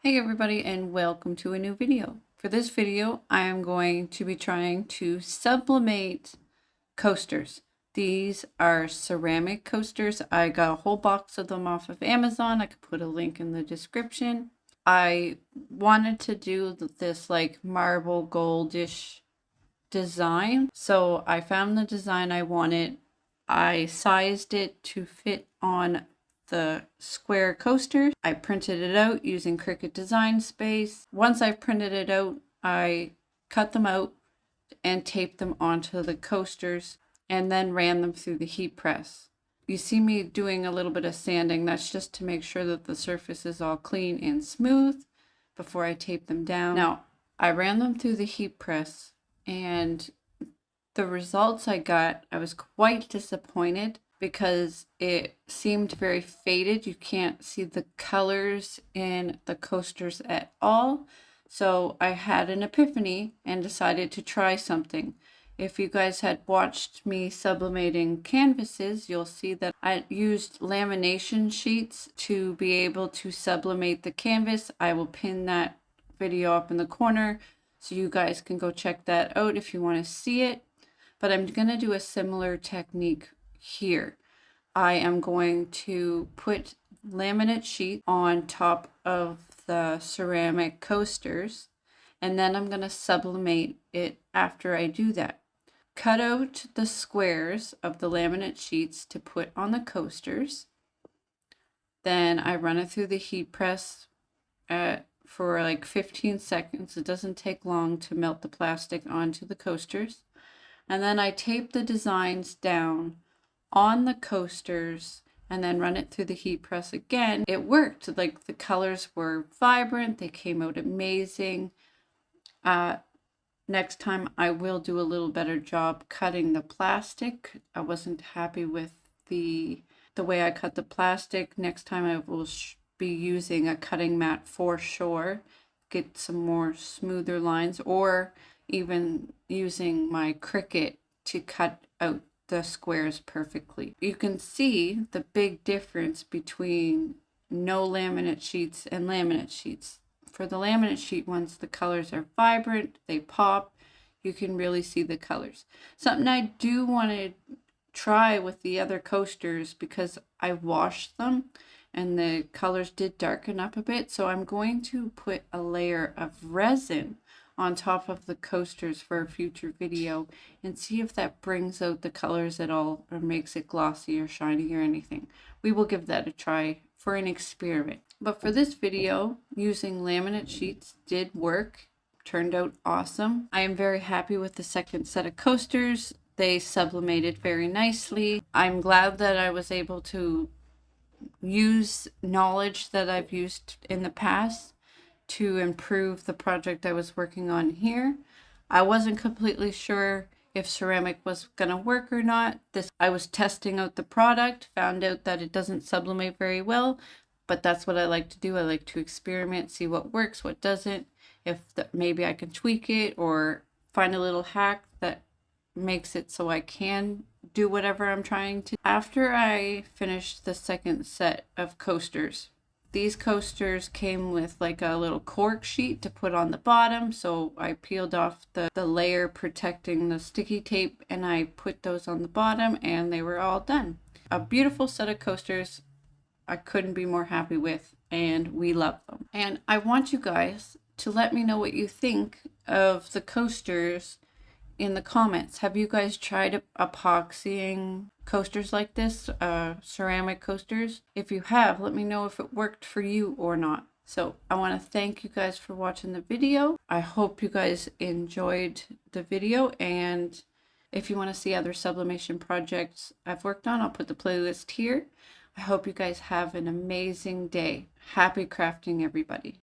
Hey everybody, and welcome to a new video. For this video, I am going to be trying to sublimate coasters. These are ceramic coasters. I got a whole box of them off of Amazon. I could put a link in the description. I wanted to do this like marble goldish design. So I found the design I wanted. I sized it to fit on the square coaster. I printed it out using Cricut Design Space. Once I've printed it out, I cut them out and taped them onto the coasters and then ran them through the heat press. You see me doing a little bit of sanding. That's just to make sure that the surface is all clean and smooth before I tape them down. Now, I ran them through the heat press and the results I got, I was quite disappointed because it seemed very faded. You can't see the colors in the coasters at all. So I had an epiphany and decided to try something. If you guys had watched me sublimating canvases, you'll see that I used lamination sheets to be able to sublimate the canvas. I will pin that video up in the corner so you guys can go check that out if you want to see it. But I'm going to do a similar technique here. I am going to put laminate sheet on top of the ceramic coasters, and then I'm going to sublimate it after I do that. Cut out the squares of the laminate sheets to put on the coasters. Then I run it through the heat press for like 15 seconds. It doesn't take long to melt the plastic onto the coasters. And then I tape the designs down on the coasters and then run it through the heat press again. It worked. Like the colors were vibrant. They came out amazing. Next time I will do a little better job cutting the plastic. I wasn't happy with the way I cut the plastic. Next time I will be using a cutting mat for sure. Get some more smoother lines, or even using my Cricut to cut out the squares perfectly. You can see the big difference between no laminate sheets and laminate sheets. For the laminate sheet ones, the colors are vibrant, they pop, you can really see the colors. Something I do want to try with the other coasters, because I washed them and the colors did darken up a bit, so I'm going to put a layer of resin on top of the coasters for a future video and see if that brings out the colors at all or makes it glossy or shiny or anything. We will give that a try for an experiment. But for this video, using laminate sheets did work, turned out awesome. I am very happy with the second set of coasters. They sublimated very nicely. I'm glad that I was able to use knowledge that I've used in the past to improve the project I was working on here. I wasn't completely sure if ceramic was gonna work or not. I was testing out the product, found out that it doesn't sublimate very well, but that's what I like to do. I like to experiment, see what works, what doesn't, maybe I can tweak it or find a little hack that makes it so I can do whatever I'm trying to. After I finished the second set of coasters, these coasters came with like a little cork sheet to put on the bottom. So I peeled off the layer protecting the sticky tape and I put those on the bottom and they were all done. A beautiful set of coasters I couldn't be more happy with, and we love them. And I want you guys to let me know what you think of the coasters in the comments. Have you guys tried epoxying coasters like this, ceramic coasters? If you have, let me know if it worked for you or not. So I want to thank you guys for watching the video. I hope you guys enjoyed the video, and if you want to see other sublimation projects I've worked on, I'll put the playlist here. I hope you guys have an amazing day. Happy crafting, everybody.